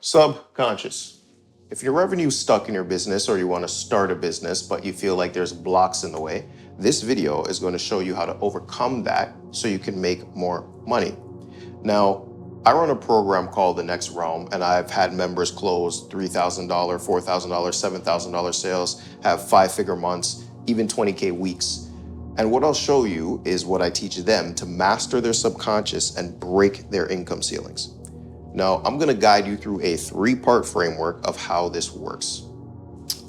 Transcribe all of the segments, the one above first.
Subconscious. If your revenue's stuck in your business or you want to start a business, but you feel like there's blocks in the way, this video is going to show you how to overcome that so you can make more money. Now, I run a program called The Next Realm, and I've had members close $3,000, $4,000, $7,000 sales, have 5-figure months, even 20K weeks. And what I'll show you is what I teach them to master their subconscious and break their income ceilings. Now, I'm going to guide you through a 3-part framework of how this works.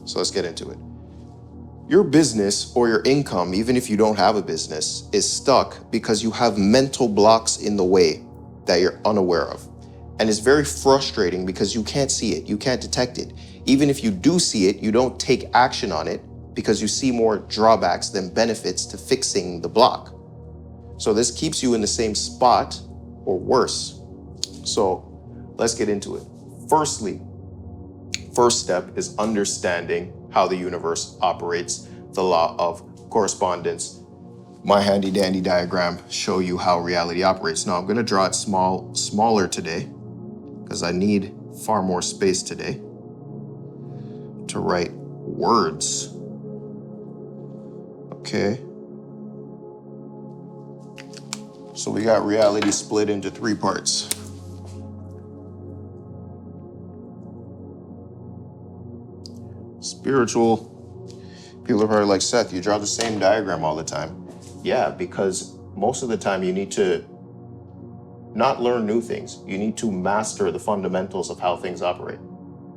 So let's get into it. Your business or your income, even if you don't have a business, is stuck because you have mental blocks in the way that you're unaware of. And it's very frustrating because you can't see it, you can't detect it. Even if you do see it, you don't take action on it because you see more drawbacks than benefits to fixing the block. So this keeps you in the same spot or worse. So let's get into it. Firstly, first step is understanding how the universe operates, the law of correspondence. My handy dandy diagram show you how reality operates. Now I'm going to draw it smaller today because I need far more space today to write words. Okay. So we got reality split into 3 parts. Spiritual. People are probably like, Seth, you draw the same diagram all the time. Yeah, because most of the time you need to not learn new things. You need to master the fundamentals of how things operate.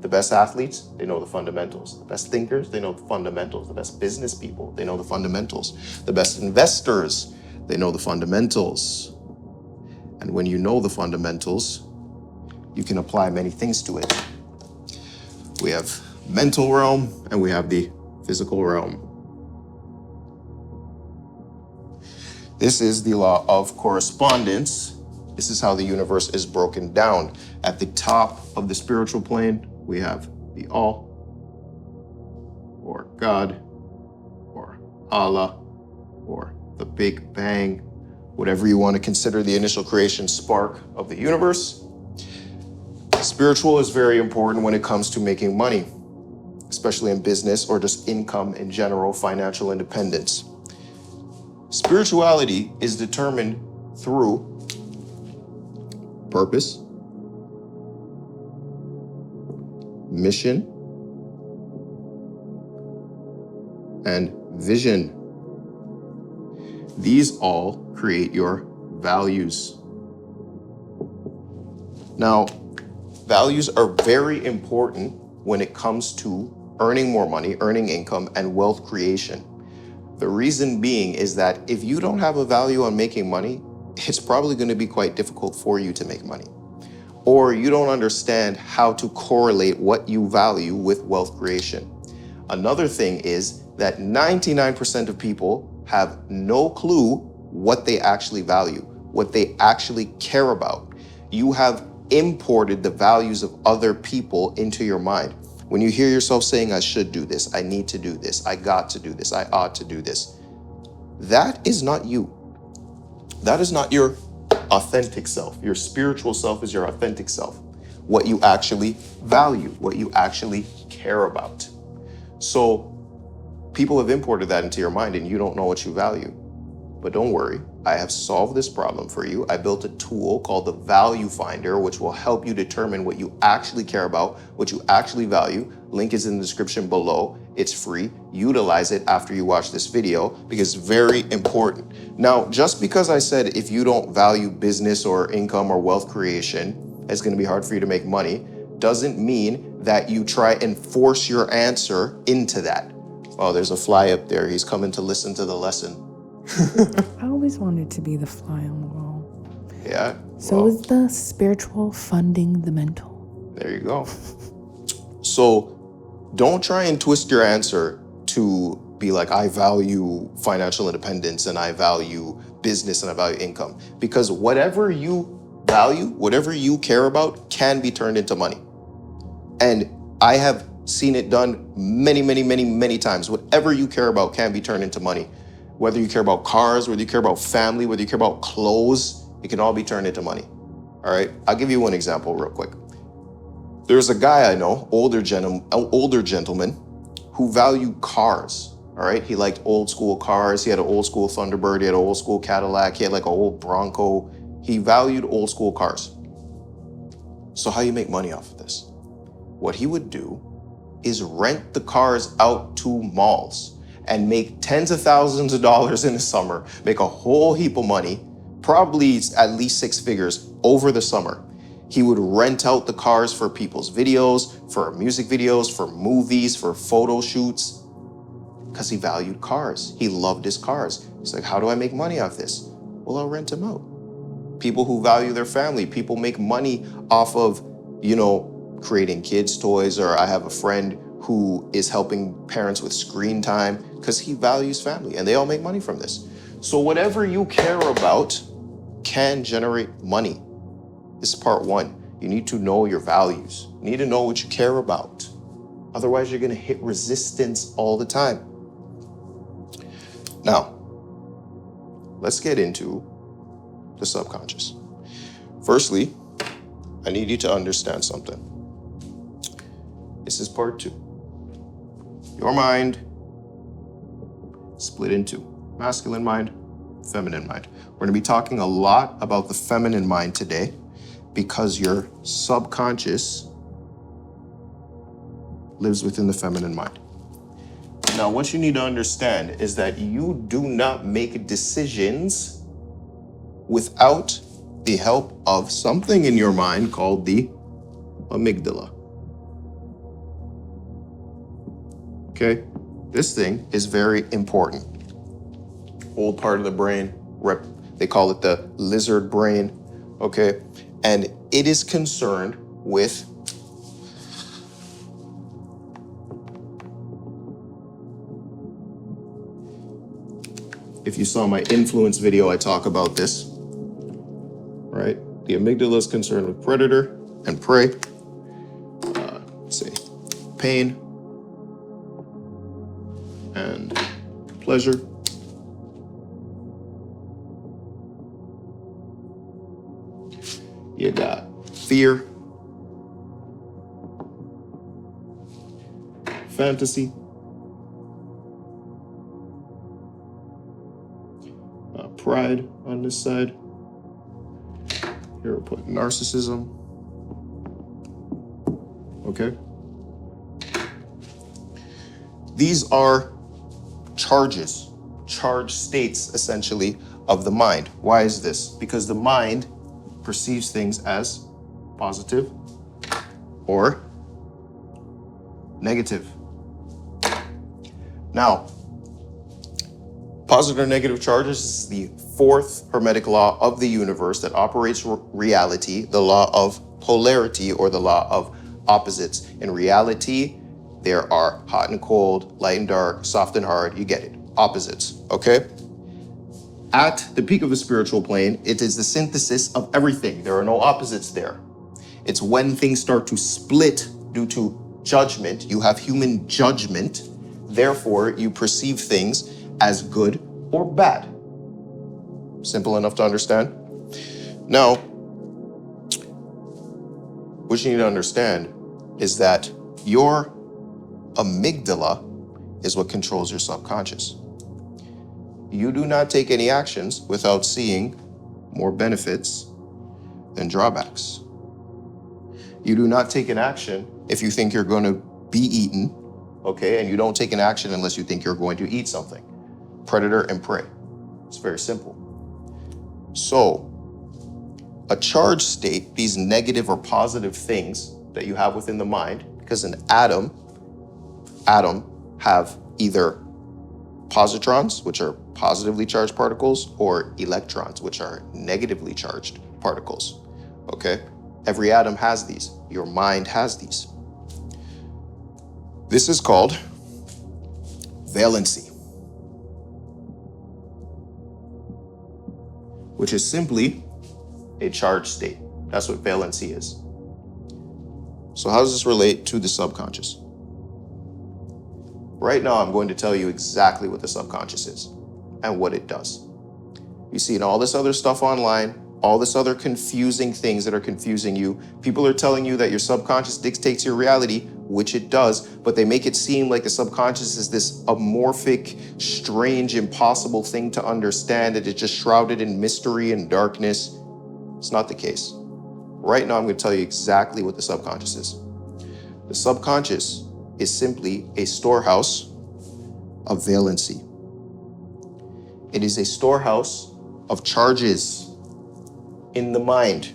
The best athletes, they know the fundamentals. The best thinkers, they know the fundamentals. The best business people, they know the fundamentals. The best investors, they know the fundamentals. And when you know the fundamentals, you can apply many things to it. We have mental realm and we have the physical realm. This is the law of correspondence. This is how the universe is broken down. At the top of the spiritual plane, we have the All, or God, or Allah, or the Big Bang, whatever you want to consider the initial creation spark of the universe. Spiritual is very important when it comes to making money, especially in business or just income in general, financial independence. Spirituality is determined through purpose, mission, and vision. These all create your values. Now, values are very important when it comes to earning more money, earning income, and wealth creation. The reason being is that if you don't have a value on making money, it's probably going to be quite difficult for you to make money. Or you don't understand how to correlate what you value with wealth creation. Another thing is that 99% of people have no clue what they actually value, what they actually care about. You have imported the values of other people into your mind. When you hear yourself saying, I should do this, I need to do this, I got to do this, I ought to do this, that is not you. That is not your authentic self. Your spiritual self is your authentic self. What you actually value, what you actually care about. So people have imported that into your mind and you don't know what you value. But don't worry, I have solved this problem for you. I built a tool called the Value Finder, which will help you determine what you actually care about, what you actually value. Link is in the description below. It's free. Utilize it after you watch this video because it's very important. Now, just because I said if you don't value business or income or wealth creation, it's going to be hard for you to make money, doesn't mean that you try and force your answer into that. Oh, there's a fly up there. He's coming to listen to the lesson. I always wanted to be the fly on the wall. Yeah. So is the spiritual funding the mental? There you go. So don't try and twist your answer to be like, I value financial independence and I value business and I value income. Because whatever you value, whatever you care about can be turned into money. And I have seen it done many, many, many, many times. Whatever you care about can be turned into money. Whether you care about cars, whether you care about family, whether you care about clothes, it can all be turned into money. All right, I'll give you one example real quick. There's a guy I know, older gentleman, who valued cars. All right, he liked old school cars. He had an old school Thunderbird. He had an old school Cadillac. He had like an old Bronco. He valued old school cars. So how you make money off of this? What he would do is rent the cars out to malls and make tens of thousands of dollars in the summer, make a whole heap of money, probably at least 6 figures over the summer. He would rent out the cars for people's videos, for music videos, for movies, for photo shoots, because he valued cars. He loved his cars. He's like, how do I make money off this? Well, I'll rent them out. People who value their family, people make money off of, creating kids' toys, or I have a friend who is helping parents with screen time because he values family, and they all make money from this. So whatever you care about can generate money. This is part 1. You need to know your values. You need to know what you care about. Otherwise, you're going to hit resistance all the time. Now, let's get into the subconscious. Firstly, I need you to understand something. This is part 2. Your mind split into masculine mind, feminine mind. We're going to be talking a lot about the feminine mind today because your subconscious lives within the feminine mind. Now, what you need to understand is that you do not make decisions without the help of something in your mind called the amygdala. Okay? This thing is very important. Old part of the brain, they call it the lizard brain, okay? And it is concerned with if you saw my influence video, I talk about this, right? The amygdala is concerned with predator and prey, pain and pleasure. You got fear, fantasy, pride on this side. Here we'll put narcissism. Okay. These are charged states, essentially, of the mind. Why is this? Because the mind perceives things as positive or negative. Now, positive or negative charges is the 4th Hermetic law of the universe that operates reality, the law of polarity or the law of opposites. In reality, there are hot and cold, light and dark, soft and hard, you get it, opposites, okay? At the peak of the spiritual plane, it is the synthesis of everything. There are no opposites there. It's when things start to split due to judgment, you have human judgment, therefore you perceive things as good or bad. Simple enough to understand? Now, what you need to understand is that your amygdala is what controls your subconscious. You do not take any actions without seeing more benefits than drawbacks. You do not take an action if you think you're going to be eaten, okay? And you don't take an action unless you think you're going to eat something. Predator and prey. It's very simple. So, a charged state, these negative or positive things that you have within the mind, because an atom have either positrons, which are positively charged particles, or electrons, which are negatively charged particles, okay? Every atom has these. Your mind has these. This is called valency, which is simply a charged state. That's what valency is. So how does this relate to the subconscious? Right now, I'm going to tell you exactly what the subconscious is and what it does. You see all this other stuff online, all this other confusing things that are confusing you. People are telling you that your subconscious dictates your reality, which it does, but they make it seem like the subconscious is this amorphic, strange, impossible thing to understand, that it's just shrouded in mystery and darkness. It's not the case. Right now, I'm going to tell you exactly what the subconscious is. The subconscious is simply a storehouse of valency. It is a storehouse of charges in the mind,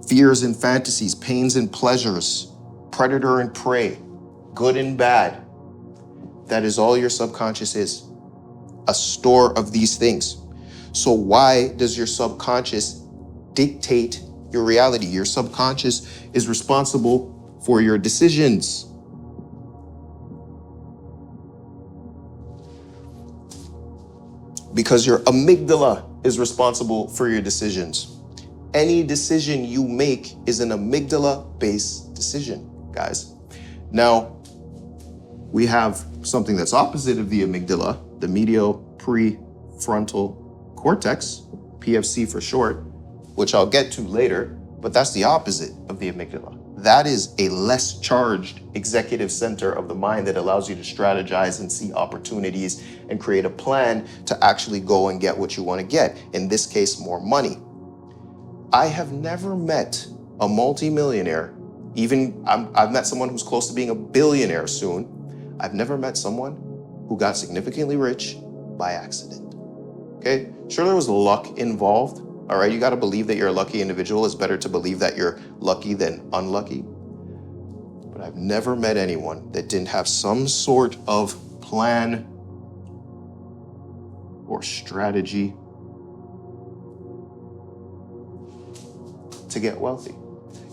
fears and fantasies, pains and pleasures, predator and prey, good and bad. That is all your subconscious is, a store of these things. So why does your subconscious dictate your reality? Your subconscious is responsible for your decisions. Because your amygdala is responsible for your decisions. Any decision you make is an amygdala-based decision, guys. Now, we have something that's opposite of the amygdala, the medial prefrontal cortex, PFC for short, which I'll get to later, but that's the opposite of the amygdala. That is a less charged executive center of the mind that allows you to strategize and see opportunities and create a plan to actually go and get what you want to get. In this case, more money. I have never met a multimillionaire, I've met someone who's close to being a billionaire soon. I've never met someone who got significantly rich by accident. Okay? Sure, there was luck involved. All right, you got to believe that you're a lucky individual. It's better to believe that you're lucky than unlucky. But I've never met anyone that didn't have some sort of plan or strategy to get wealthy.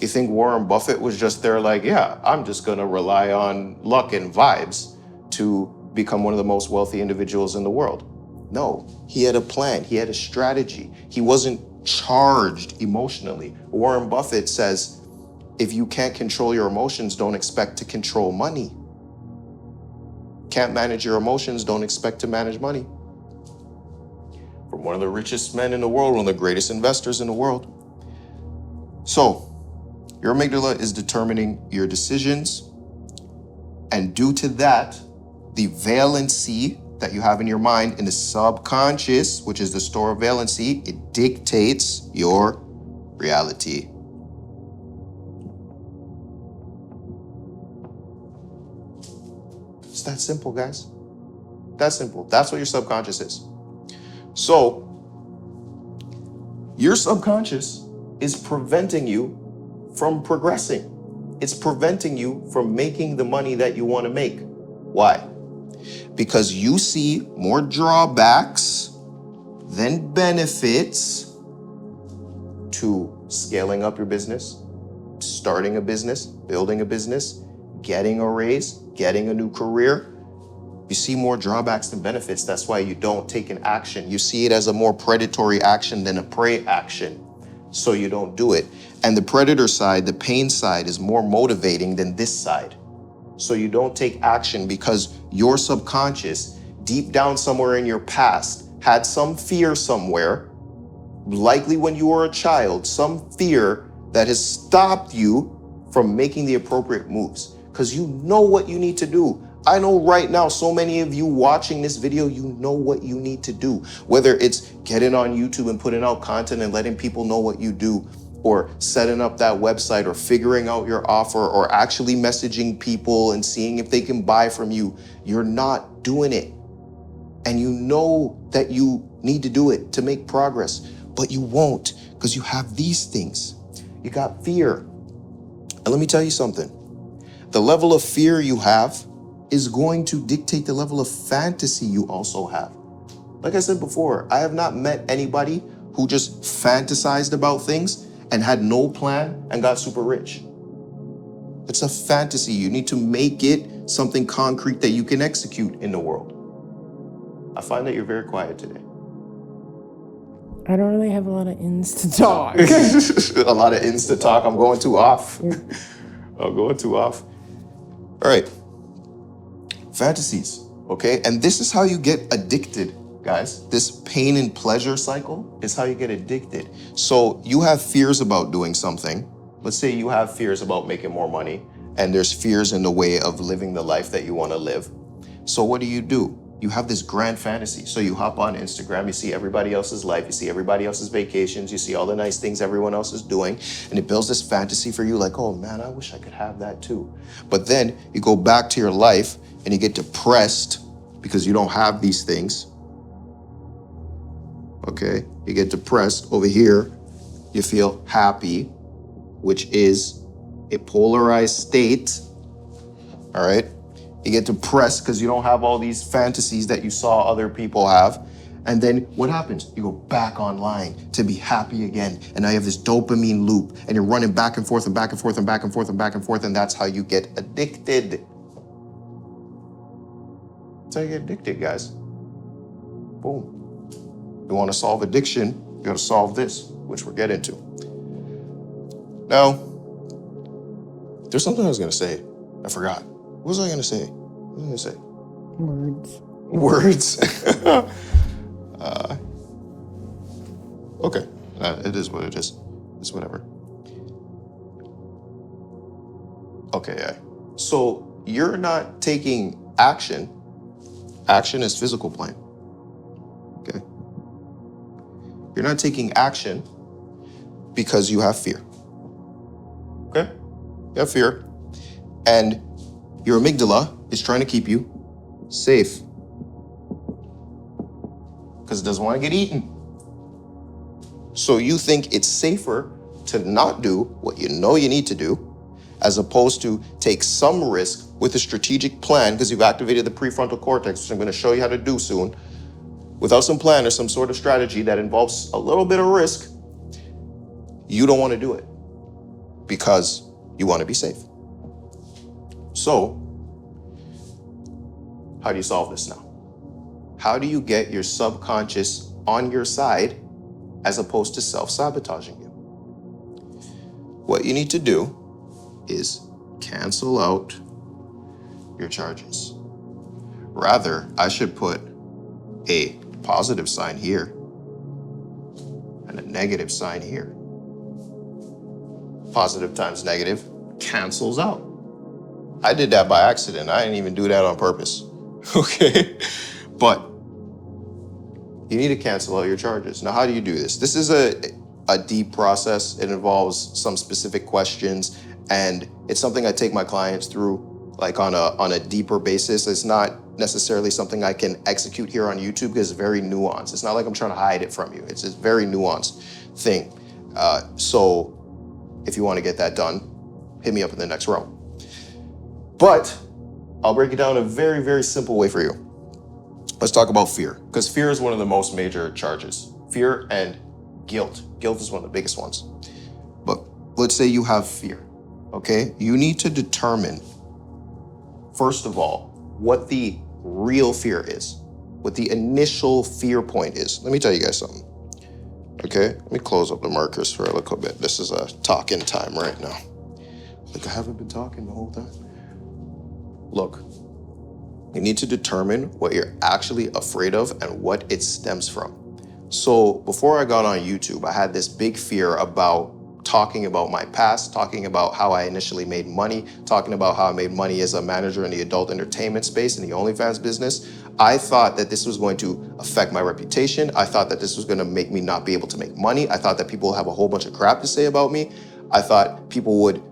You think Warren Buffett was just there like, yeah, I'm just going to rely on luck and vibes to become one of the most wealthy individuals in the world? No, he had a plan. He had a strategy. He wasn't charged emotionally. Warren Buffett says, if you can't control your emotions, don't expect to control money. Can't manage your emotions, don't expect to manage money. From one of the richest men in the world, one of the greatest investors in the world. So, your amygdala is determining your decisions, and due to that, the valency that you have in your mind in the subconscious, which is the store of valency, it dictates your reality. It's that simple, guys. That simple. That's what your subconscious is. So, your subconscious is preventing you from progressing. It's preventing you from making the money that you want to make. Why? Because you see more drawbacks than benefits to scaling up your business, starting a business, building a business, getting a raise, getting a new career. You see more drawbacks than benefits. That's why you don't take an action. You see it as a more predatory action than a prey action. So you don't do it. And the predator side, the pain side, is more motivating than this side. So you don't take action because your subconscious, deep down somewhere in your past, had some fear somewhere, likely when you were a child, some fear that has stopped you from making the appropriate moves. Because you know what you need to do. I know right now, so many of you watching this video, you know what you need to do. Whether it's getting on YouTube and putting out content and letting people know what you do, or setting up that website, or figuring out your offer, or actually messaging people and seeing if they can buy from you. You're not doing it. And you know that you need to do it to make progress, but you won't because you have these things. You got fear. And let me tell you something. The level of fear you have is going to dictate the level of fantasy you also have. Like I said before, I have not met anybody who just fantasized about things and had no plan and got super rich. It's a fantasy. You need to make it something concrete that you can execute in the world. I find that you're very quiet today. I don't really have a lot of ins to talk. A lot of ins to talk. I'm going too off. I'm going too off. All right. Fantasies, okay? And this is how you get addicted guys. This pain and pleasure cycle is how you get addicted. So you have fears about doing something. Let's say you have fears about making more money, and there's fears in the way of living the life that you want to live. So what do? You have this grand fantasy. So you hop on Instagram, you see everybody else's life, you see everybody else's vacations, you see all the nice things everyone else is doing, and it builds this fantasy for you like, oh man, I wish I could have that too. But then you go back to your life and you get depressed because you don't have these things. Okay, you get depressed. Over here, you feel happy, which is a polarized state. All right, you get depressed because you don't have all these fantasies that you saw other people have. And then what happens? You go back online to be happy again. And now you have this dopamine loop and you're running back and forth and back and forth and back and forth and back and forth. And that's how you get addicted. That's how you get addicted, guys. Boom. You want to solve addiction, you got to solve this, which we'll get into. Now, there's something I was going to say. I forgot. What was I going to say? What was I going to say? Words. Okay. It is what it is. It's whatever. Okay, yeah. So you're not taking action. Action is physical plane. Okay. You're not taking action because you have fear. Okay? You have fear. And your amygdala is trying to keep you safe because it doesn't want to get eaten. So you think it's safer to not do what you know you need to do as opposed to take some risk with a strategic plan because you've activated the prefrontal cortex, which I'm going to show you how to do soon. Without some plan or some sort of strategy that involves a little bit of risk, you don't want to do it because you want to be safe. So, how do you solve this now? How do you get your subconscious on your side as opposed to self-sabotaging you? What you need to do is cancel out your charges. Rather, I should put a positive sign here and a negative sign here. Positive times negative cancels out. I did that by accident. I didn't even do that on purpose. Okay? But you need to cancel out your charges. Now, how do you do this? This is a deep process. It involves some specific questions, and it's something I take my clients through like on a deeper basis. It's not necessarily something I can execute here on YouTube because it's very nuanced. It's not like I'm trying to hide it from you. It's a very nuanced thing. So if you want to get that done, hit me up in the next row. But I'll break it down in a very, very simple way for you. Let's talk about fear, because fear is one of the most major charges. Fear and guilt. Guilt is one of the biggest ones. But let's say you have fear, okay? You need to determine, first of all, what the real fear is, what the initial fear point is. Let me tell you guys something, okay? Let me close up the markers for a little bit. This is a talking time right now. Like I haven't been talking the whole time. Look, you need to determine what you're actually afraid of and what it stems from. So before I got on YouTube, I had this big fear about talking about my past, talking about how I initially made money, talking about how I made money as a manager in the adult entertainment space in the OnlyFans business. I thought that this was going to affect my reputation. I thought that this was going to make me not be able to make money. I thought that people would have a whole bunch of crap to say about me. I thought people would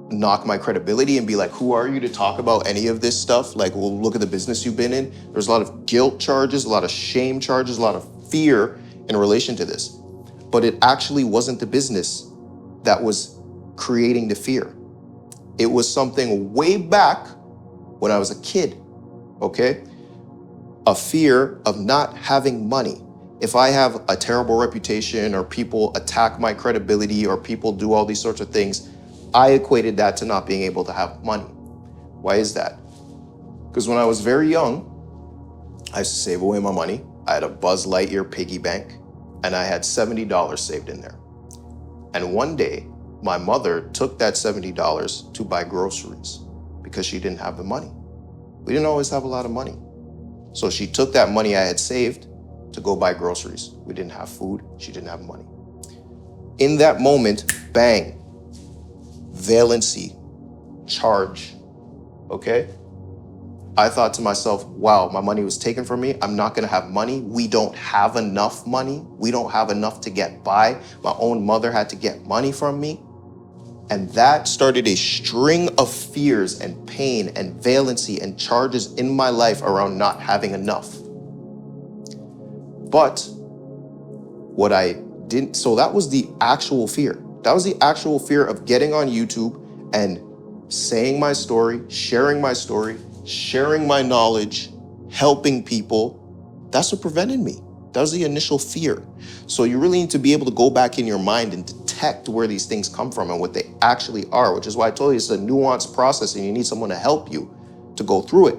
knock my credibility and be like, who are you to talk about any of this stuff? Like, well, look at the business you've been in. There's a lot of guilt charges, a lot of shame charges, a lot of fear in relation to this. But it actually wasn't the business that was creating the fear. It was something way back when I was a kid, okay? A fear of not having money. If I have a terrible reputation or people attack my credibility or people do all these sorts of things, I equated that to not being able to have money. Why is that? Because when I was very young, I used to save away my money. I had a Buzz Lightyear piggy bank, and I had $70 saved in there. And one day, my mother took that $70 to buy groceries because she didn't have the money. We didn't always have a lot of money. So she took that money I had saved to go buy groceries. We didn't have food. She didn't have money. In that moment, bang, valency, charge, okay? I thought to myself, wow, my money was taken from me. I'm not gonna have money. We don't have enough money. We don't have enough to get by. My own mother had to get money from me. And that started a string of fears and pain and valency and charges in my life around not having enough. But what I didn't, so that was the actual fear. That was the actual fear of getting on YouTube and saying my story, sharing my knowledge, helping people. That's what prevented me. That was the initial fear. So you really need to be able to go back in your mind and detect where these things come from and what they actually are, which is why I told you it's a nuanced process and you need someone to help you to go through it.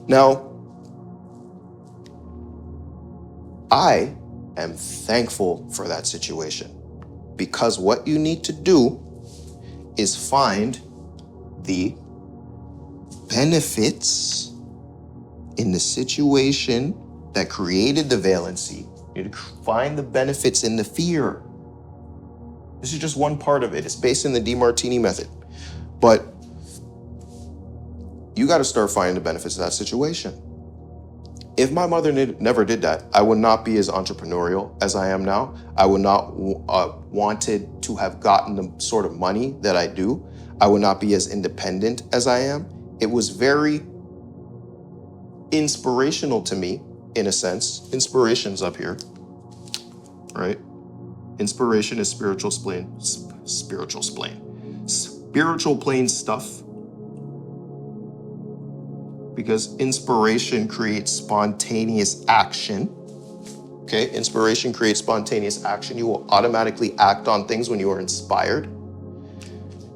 Now, I am thankful for that situation, because what you need to do is find the benefits in the situation that created the valency. You need to find the benefits in the fear. This is just one part of it. It's based in the DeMartini method. But you got to start finding the benefits of that situation. If my mother never did that, I would not be as entrepreneurial as I am now. I would not wanted to have gotten the sort of money that I do. I would not be as independent as I am. It was very inspirational to me, in a sense. Inspiration's up here, right? Inspiration is spiritual plane stuff. Because inspiration creates spontaneous action. Okay, inspiration creates spontaneous action. You will automatically act on things when you are inspired.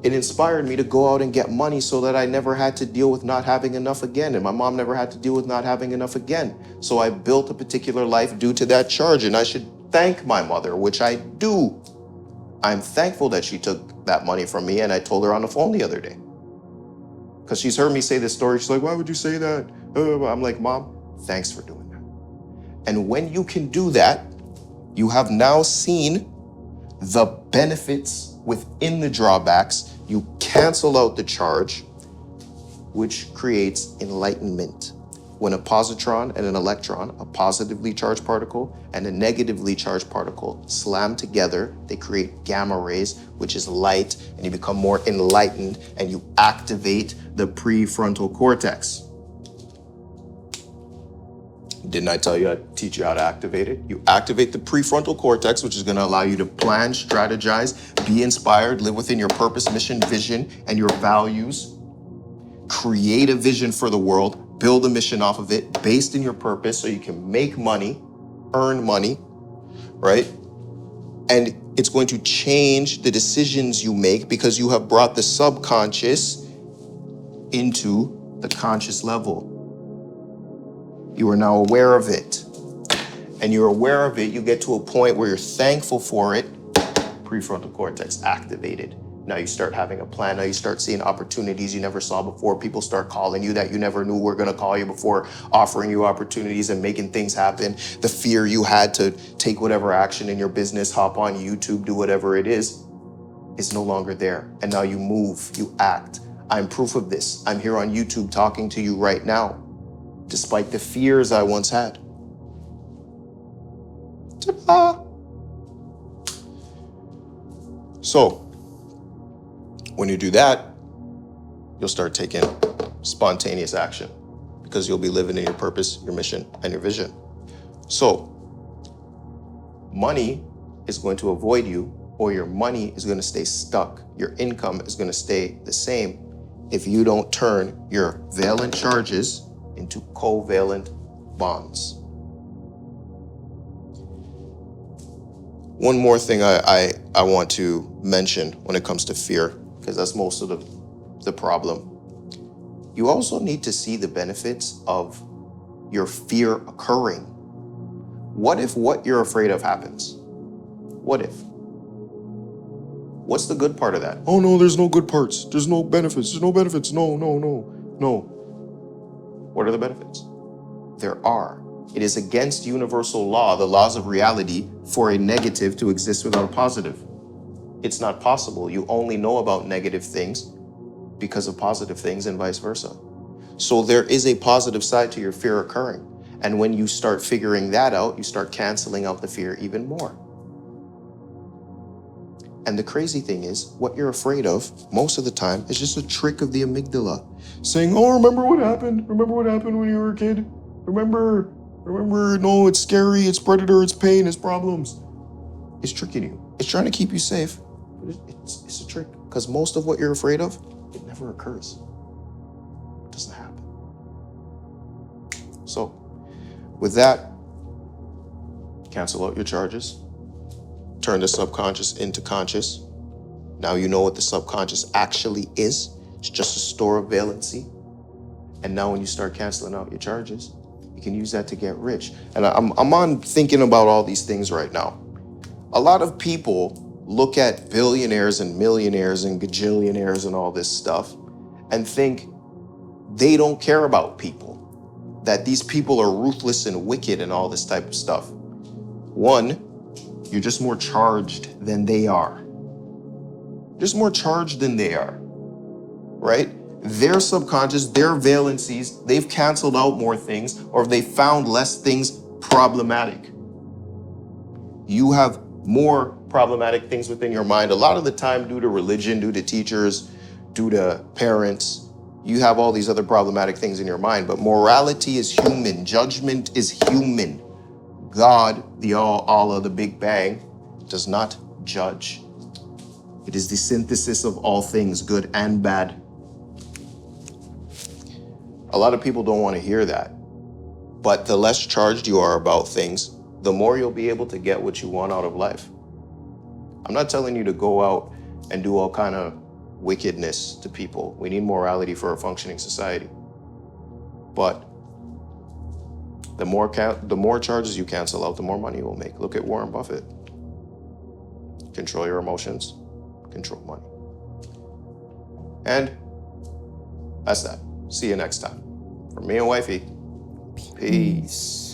It inspired me to go out and get money so that I never had to deal with not having enough again. And my mom never had to deal with not having enough again. So I built a particular life due to that charge. And I should thank my mother, which I do. I'm thankful that she took that money from me. And I told her on the phone the other day. Because she's heard me say this story. She's like, why would you say that? I'm like, Mom, thanks for doing that. And when you can do that, you have now seen the benefits within the drawbacks. You cancel out the charge, which creates enlightenment. When a positron and an electron, a positively charged particle and a negatively charged particle, slam together, they create gamma rays, which is light, and you become more enlightened and you activate the prefrontal cortex. Didn't I tell you I'd teach you how to activate it? You activate the prefrontal cortex, which is going to allow you to plan, strategize, be inspired, live within your purpose, mission, vision, and your values. Create a vision for the world, build a mission off of it based in your purpose so you can make money, earn money, right? And it's going to change the decisions you make because you have brought the subconscious into the conscious level. You are now aware of it. And you're aware of it, you get to a point where you're thankful for it, prefrontal cortex activated. Now you start having a plan. Now you start seeing opportunities you never saw before. People start calling you that you never knew were gonna call you before, offering you opportunities and making things happen. The fear you had to take whatever action in your business, hop on YouTube, do whatever it is no longer there. And now you move, you act. I'm proof of this. I'm here on YouTube talking to you right now, despite the fears I once had. Ta-da! So, when you do that, you'll start taking spontaneous action because you'll be living in your purpose, your mission, and your vision. So, money is going to avoid you, or your money is going to stay stuck. Your income is going to stay the same if you don't turn your valent charges into covalent bonds. One more thing I want to mention when it comes to fear, because that's most of the problem. You also need to see the benefits of your fear occurring. What if what you're afraid of happens? What if? What's the good part of that? Oh no, there's no good parts. There's no benefits. There's no benefits. No. What are the benefits? there are. It is against universal law, the laws of reality, for a negative to exist without a positive. It's not possible. You only know about negative things because of positive things and vice versa. So there is a positive side to your fear occurring. And when you start figuring that out, you start canceling out the fear even more. And the crazy thing is, what you're afraid of most of the time is just a trick of the amygdala saying, oh, remember what happened? Remember what happened when you were a kid? Remember, no, it's scary, it's predator, it's pain, it's problems. It's tricking you. It's trying to keep you safe. But it's a trick. Because most of what you're afraid of, it never occurs. It doesn't happen. So, with that, cancel out your charges. Turn the subconscious into conscious. Now you know what the subconscious actually is. It's just a store of valency. And now when you start canceling out your charges, you can use that to get rich. And I'm on thinking about all these things right now. A lot of people look at billionaires and millionaires and gajillionaires and all this stuff and think they don't care about people, that these people are ruthless and wicked and all this type of stuff. One, you're just more charged than they are. Just more charged than they are, right? Their subconscious, their valencies, they've canceled out more things, or they found less things problematic. You have more problematic things within your mind. A lot of the time due to religion, due to teachers, due to parents, you have all these other problematic things in your mind, but morality is human. Judgment is human. God, the Allah, the Big Bang, does not judge. It is the synthesis of all things, good and bad. A lot of people don't want to hear that. But the less charged you are about things, the more you'll be able to get what you want out of life. I'm not telling you to go out and do all kind of wickedness to people. We need morality for a functioning society. But the more charges you cancel out, the more money you will make. Look at Warren Buffett. Control your emotions, control money. And that's that. See you next time. From me and wifey, peace.